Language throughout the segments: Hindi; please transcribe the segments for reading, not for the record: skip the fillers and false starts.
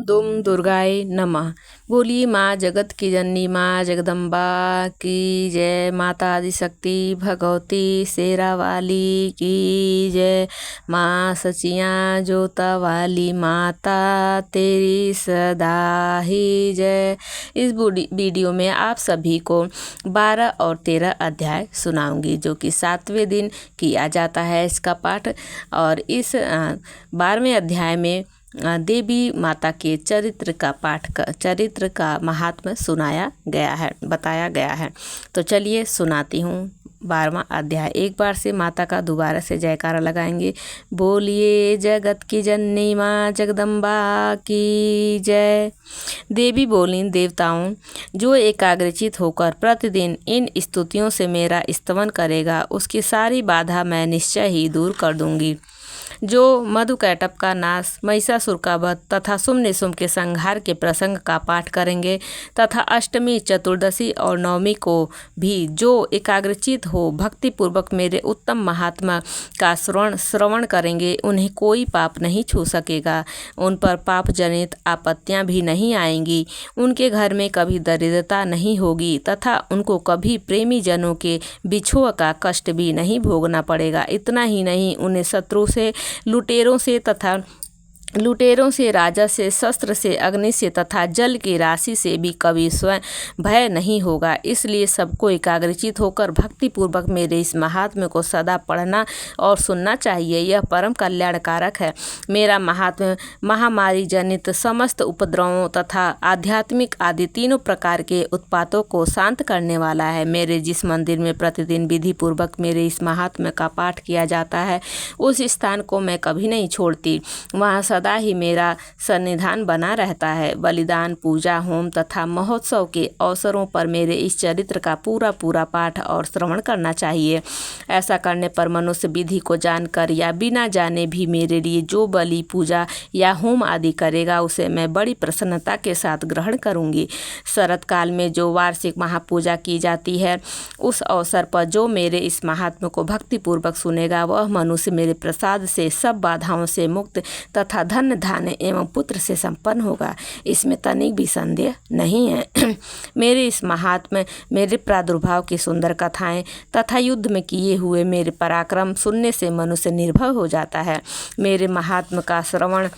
दुम दुर्गाय नमः। बोलिए माँ जगत की जननी माँ जगदम्बा की जय। माता आदिशक्ति भगवती शेरा वाली की जय। माँ सचियाँ जोता वाली माता तेरी सदा ही जय। इस वीडियो में आप सभी को 12 और 13 अध्याय सुनाऊंगी, जो कि 7वें दिन किया जाता है इसका पाठ। और इस 12वें अध्याय में देवी माता के चरित्र का महात्म्य सुनाया गया है, बताया गया है। तो चलिए सुनाती हूँ 12वां अध्याय। एक बार से माता का दोबारा से जयकारा लगाएंगे। बोलिए जगत की जननी माँ जगदम्बा की जय। देवी बोली, देवताओं, जो एकाग्रचित होकर प्रतिदिन इन स्तुतियों से मेरा स्तवन करेगा, उसकी सारी बाधा मैं निश्चय ही दूर कर दूंगी। जो मधुकैटभ का नाश, महिषासुर का वध तथा शुम्भ के संहार के प्रसंग का पाठ करेंगे तथा अष्टमी, चतुर्दशी और नवमी को भी जो एकाग्रचित हो भक्तिपूर्वक मेरे उत्तम महात्मा का श्रवण करेंगे, उन्हें कोई पाप नहीं छू सकेगा। उन पर पाप जनित आपत्तियां भी नहीं आएंगी। उनके घर में कभी दरिद्रता नहीं होगी तथा उनको कभी प्रेमी जनों के बिछोह का कष्ट भी नहीं भोगना पड़ेगा। इतना ही नहीं, उन्हें शत्रु से, लुटेरों से, राजा से, शस्त्र से, अग्नि से तथा जल की राशि से भी कभी स्वयं भय नहीं होगा। इसलिए सबको एकाग्रचित होकर भक्तिपूर्वक मेरे इस महात्म्य को सदा पढ़ना और सुनना चाहिए। यह परम कल्याणकारक है। मेरा महात्म्य महामारी जनित समस्त उपद्रवों तथा आध्यात्मिक आदि तीनों प्रकार के उत्पातों को शांत करने वाला है। मेरे जिस मंदिर में प्रतिदिन विधि पूर्वक मेरे इस महात्म्य का पाठ किया जाता है, उस स्थान को मैं कभी नहीं छोड़ती। वहाँ सदा ही मेरा सन्निधान बना रहता है। बलिदान, पूजा, होम तथा महोत्सव के अवसरों पर मेरे इस चरित्र का पूरा पाठ और श्रवण करना चाहिए। ऐसा करने पर मनुष्य विधि को जानकर या बिना जाने भी मेरे लिए जो बलि, पूजा या होम आदि करेगा, उसे मैं बड़ी प्रसन्नता के साथ ग्रहण करूंगी। शरत काल में जो वार्षिक महापूजा की जाती है, उस अवसर पर जो मेरे इस महात्म्य को भक्तिपूर्वक सुनेगा, वह मनुष्य मेरे प्रसाद से सब बाधाओं से मुक्त तथा धन धान्य एवं पुत्र से संपन्न होगा। इसमें तनिक भी संदेह नहीं है। मेरे इस महात्म्य, मेरे प्रादुर्भाव की सुंदर कथाएं तथा युद्ध में किए हुए मेरे पराक्रम सुनने से मनुष्य निर्भय हो जाता है। मेरे महात्म्य का श्रवण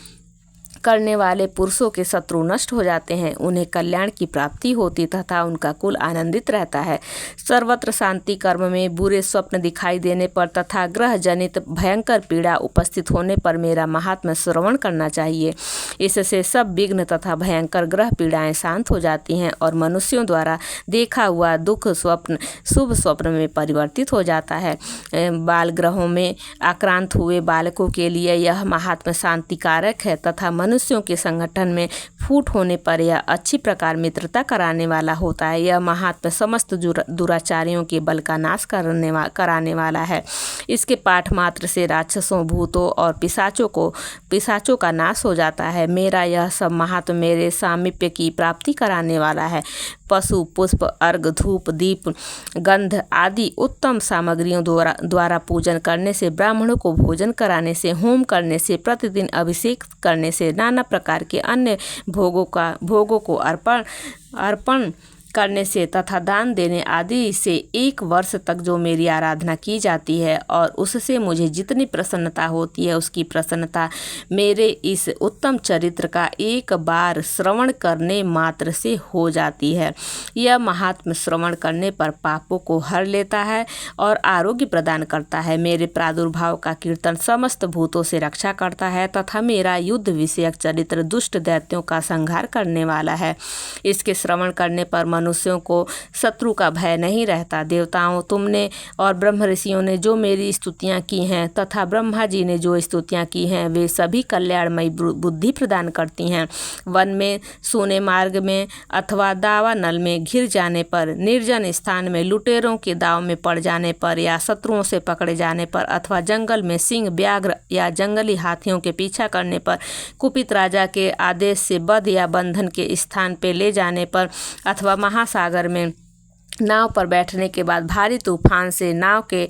करने वाले पुरुषों के शत्रु नष्ट हो जाते हैं, उन्हें कल्याण की प्राप्ति होती तथा उनका कुल आनंदित रहता है। सर्वत्र शांति कर्म में बुरे स्वप्न दिखाई देने पर तथा ग्रह जनित भयंकर पीड़ा उपस्थित होने पर मेरा महात्म्य श्रवण करना चाहिए। इससे सब विघ्न तथा भयंकर ग्रह पीड़ाएं शांत हो जाती हैं और मनुष्यों द्वारा देखा हुआ दुख स्वप्न शुभ स्वप्न में परिवर्तित हो जाता है। बाल ग्रहों में आक्रांत हुए बालकों के लिए यह महात्म्य शांतिकारक है तथा मनुष्यों के संगठन में फूट होने पर यह अच्छी प्रकार मित्रता कराने वाला होता है। यह महात्म्य समस्त दुराचारियों के बल का नाश कराने वाला है। इसके पाठ मात्र से राक्षसों, भूतों और पिशाचों का नाश हो जाता है। मेरा यह सब महात्म्य मेरे सामीप्य की प्राप्ति कराने वाला है। पशु, पुष्प, अर्घ, धूप, दीप, गंध आदि उत्तम सामग्रियों द्वारा पूजन करने से, ब्राह्मणों को भोजन कराने से, होम करने से, प्रतिदिन अभिषेक करने से, नाना प्रकार के अन्य भोगों को अर्पण करने से तथा दान देने आदि से 1 वर्ष तक जो मेरी आराधना की जाती है और उससे मुझे जितनी प्रसन्नता होती है, उसकी प्रसन्नता मेरे इस उत्तम चरित्र का एक बार श्रवण करने मात्र से हो जाती है। यह महात्म्य श्रवण करने पर पापों को हर लेता है और आरोग्य प्रदान करता है। मेरे प्रादुर्भाव का कीर्तन समस्त भूतों से रक्षा करता है तथा मेरा युद्ध विषयक चरित्र दुष्ट दैत्यों का संहार करने वाला है। इसके श्रवण करने पर मनुष्यों को शत्रु का भय नहीं रहता। देवताओं, तुमने और ब्रह्म ऋषियों ने जो मेरी स्तुतियां की हैं तथा ब्रह्मा जी ने जो स्तुतियां की हैं, वे सभी कल्याणमयी बुद्धि प्रदान करती हैं। वन में, सूने मार्ग में अथवा दावा नल में घिर जाने पर, निर्जन स्थान में लुटेरों के दाव में पड़ जाने पर या शत्रुओं से पकड़े जाने पर अथवा जंगल में सिंह, व्याघ्र या जंगली हाथियों के पीछा करने पर, कुपित राजा के आदेश से बध या बंधन के स्थान पे ले जाने पर अथवा महासागर में नाव पर बैठने के बाद भारी तूफान से नाव के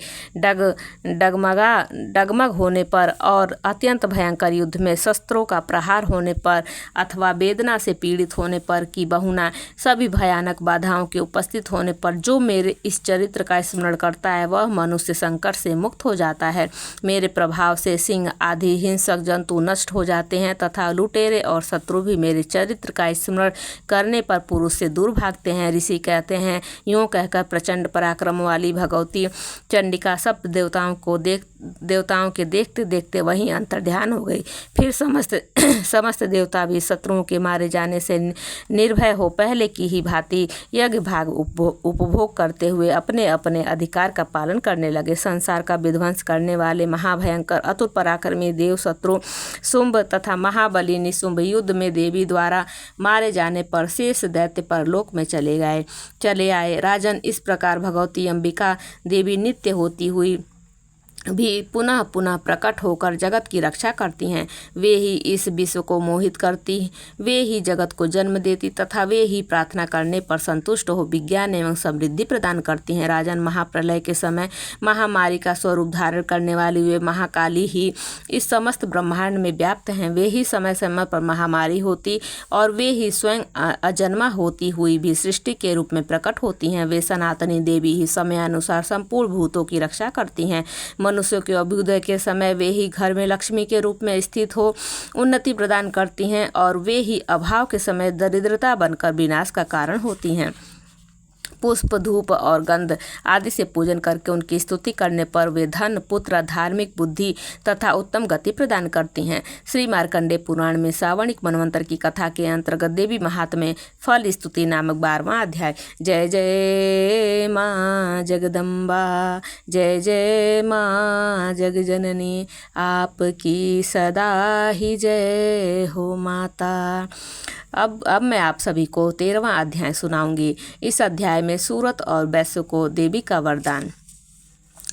डगमग होने पर और अत्यंत भयंकर युद्ध में शस्त्रों का प्रहार होने पर अथवा वेदना से पीड़ित होने पर कि बहुना सभी भयानक बाधाओं के उपस्थित होने पर जो मेरे इस चरित्र का स्मरण करता है वह मनुष्य संकट से मुक्त हो जाता है। मेरे प्रभाव से सिंह आदि हिंसक जंतु नष्ट हो जाते हैं तथा लुटेरे और शत्रु भी मेरे चरित्र का स्मरण करने पर पुरुष से दूर भागते हैं। ऋषि कहते हैं, यूँ कहकर प्रचंड पराक्रम वाली भगवती चंडिका सब देवताओं के देखते देखते वहीं अंतर्ध्यान हो गई। फिर समस्त देवता भी शत्रुओं के मारे जाने से निर्भय हो पहले की ही भांति यज्ञ भाग उपभोग करते हुए अपने अपने अधिकार का पालन करने लगे। संसार का विध्वंस करने वाले महाभयंकर अतुल पराक्रमी देव शत्रु शुंभ तथा महाबली निशुंभ युद्ध में देवी द्वारा मारे जाने पर शेष दैत्य परलोक में चले आए। राजन, इस प्रकार भगवती अंबिका देवी नित्य होती हुई भी पुनः पुनः प्रकट होकर जगत की रक्षा करती हैं। वे ही इस विश्व को मोहित करती, वे ही जगत को जन्म देती तथा वे ही प्रार्थना करने पर संतुष्ट हो विज्ञान एवं समृद्धि प्रदान करती हैं। राजन, महाप्रलय के समय महामारी का स्वरूप धारण करने वाली वे महाकाली ही इस समस्त ब्रह्मांड में व्याप्त हैं। वे ही समय समय पर महामारी होती और वे ही स्वयं अजन्मा होती हुई भी सृष्टि के रूप में प्रकट होती हैं। वे सनातनी देवी ही समयानुसार संपूर्ण भूतों की रक्षा करती हैं। मनुष्यों के अभ्युदय के समय वे ही घर में लक्ष्मी के रूप में स्थित हो उन्नति प्रदान करती हैं और वे ही अभाव के समय दरिद्रता बनकर विनाश का कारण होती हैं। पुष्प, धूप और गंध आदि से पूजन करके उनकी स्तुति करने पर वे धन, पुत्र, धार्मिक बुद्धि तथा उत्तम गति प्रदान करती हैं। श्री मार्कंडेय पुराण में सावर्णिक मनवंतर की कथा के अंतर्गत देवी महात्म्य फल स्तुति नामक 12वां अध्याय। जय जय माँ जगदम्बा, जय जय माँ जगजननी, आपकी सदा ही जय हो माता। अब मैं आप सभी को 13वां अध्याय सुनाऊंगी। इस अध्याय में सूरत और वैश्य को देवी का वरदान।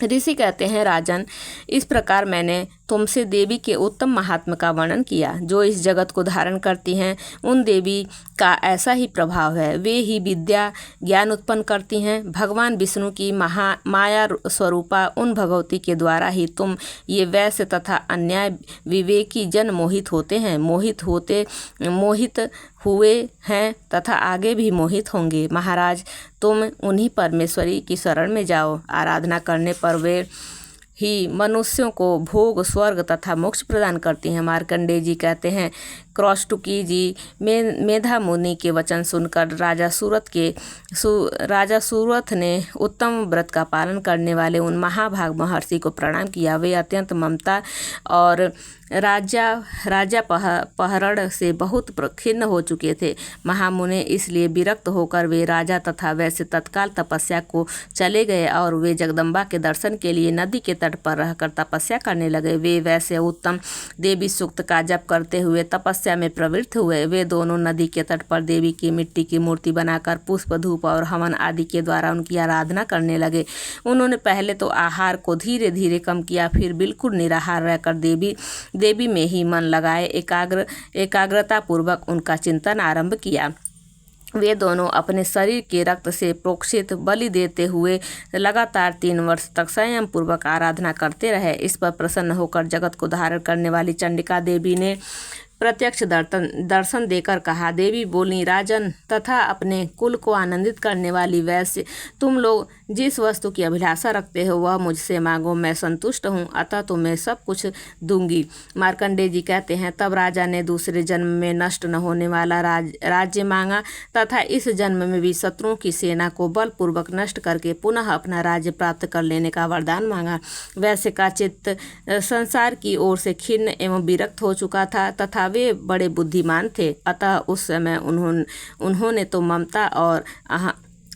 ऋषि कहते हैं, राजन, इस प्रकार मैंने तुमसे देवी के उत्तम महात्म्य का वर्णन किया। जो इस जगत को धारण करती हैं उन देवी का ऐसा ही प्रभाव है। वे ही विद्या ज्ञान उत्पन्न करती हैं। भगवान विष्णु की माया स्वरूपा उन भगवती के द्वारा ही तुम ये वैश्य तथा अन्याय विवेकी जन मोहित होते हैं, मोहित हुए हैं तथा आगे भी मोहित होंगे। महाराज, तुम उन्हीं परमेश्वरी की शरण में जाओ। आराधना करने पर वे ही मनुष्यों को भोग, स्वर्ग तथा मोक्ष प्रदान करती हैं। मार्कंडेय जी कहते हैं, क्रौष्टुकी जी मेधा मुनि के वचन सुनकर राजा सूरथ ने उत्तम व्रत का पालन करने वाले उन महाभाग महर्षि को प्रणाम किया। वे अत्यंत ममता और राजा पहरण से बहुत खिन्न हो चुके थे। महामुने इसलिए विरक्त होकर वे राजा तथा वैश्य तत्काल तपस्या को चले गए और वे जगदम्बा के दर्शन के लिए नदी के तट पर रहकर तपस्या करने लगे। वे वैश्य उत्तम देवी सूक्त का जप करते हुए तपस्या में प्रवृत्त हुए। वे दोनों नदी के तट पर देवी की मिट्टी की मूर्ति बनाकर पुष्प, धूप और हवन आदि के द्वारा उनकी आराधना करने लगे। उन्होंने पहले तो आहार को धीरे धीरे कम किया, फिर बिल्कुल निराहार रहकर देवी में ही मन लगाए एकाग्रता पूर्वक उनका चिंतन आरंभ किया। वे दोनों अपने शरीर के रक्त से प्रोक्षित बलि देते हुए लगातार 3 वर्ष तक संयम पूर्वक आराधना करते रहे। इस पर प्रसन्न होकर जगत को धारण करने वाली चंडिका देवी ने प्रत्यक्ष दर्शन देकर कहा। देवी बोली, राजन तथा अपने कुल को आनंदित करने वाली वैश्य, तुम लोग जिस वस्तु की अभिलाषा रखते हो वह मुझसे मांगो, मैं संतुष्ट हूँ, अतः तुम्हें सब कुछ दूंगी। मार्कंडेय जी कहते हैं, तब राजा ने दूसरे जन्म में नष्ट न होने वाला राज्य मांगा तथा इस जन्म में भी शत्रुओं की सेना को बलपूर्वक नष्ट करके पुनः अपना राज्य प्राप्त कर लेने का वरदान मांगा। वैश्य का चित्त संसार की ओर से खिन्न एवं विरक्त हो चुका था तथा वे बड़े बुद्धिमान थे, अतः उस समय उन्होंने तो ममता और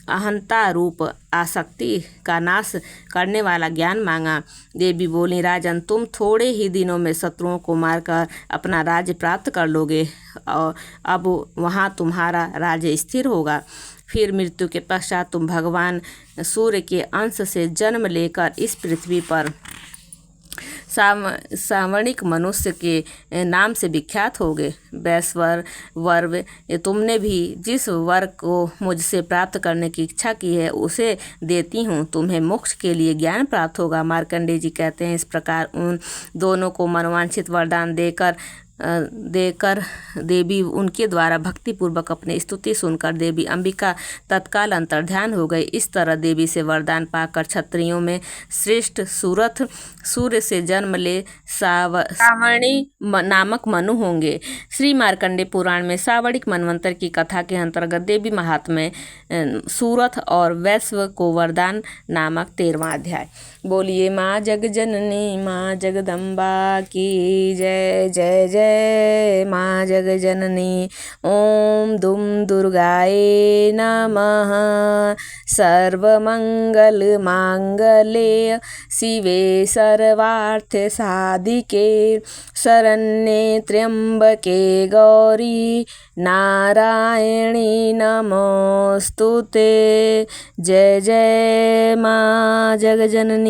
अहंता रूप आसक्ति का नाश करने वाला ज्ञान मांगा। देवी बोली, राजन, तुम थोड़े ही दिनों में शत्रुओं को मारकर अपना राज्य प्राप्त कर लोगे और अब वहाँ तुम्हारा राज्य स्थिर होगा। फिर मृत्यु के पश्चात तुम भगवान सूर्य के अंश से जन्म लेकर इस पृथ्वी पर सावणिक मनुष्य के नाम से विख्यात हो गए। वैश्वर वर, तुमने भी जिस वर को मुझसे प्राप्त करने की इच्छा की है उसे देती हूँ, तुम्हें मोक्ष के लिए ज्ञान प्राप्त होगा। मार्कंडेय जी कहते हैं, इस प्रकार उन दोनों को मनवांछित वरदान देकर देवी उनके द्वारा भक्तिपूर्वक अपनी स्तुति सुनकर देवी अंबिका तत्काल अंतर्ध्यान हो गई। इस तरह देवी से वरदान पाकर क्षत्रियों में श्रेष्ठ सूरथ सूर्य से जन्म ले सावणी नामक मनु होंगे। श्री मार्कंडेय पुराण में सावणिक मनवंतर की कथा के अंतर्गत देवी महात्म्य सूरथ और वैश्व को वरदान नामक 13वां अध्याय। बोलिए माँ जगजननी माँ जगदम्बा की जय। जय जय माँ जगजननी। ओम दुम दुर्गाये नमः। सर्वमंगल मांगल्ये शिवे सर्वार्थ साधिके शरण्ये त्र्यंबके गौरी नारायणी नमोस्तुते। जय जय माँ जगजननी।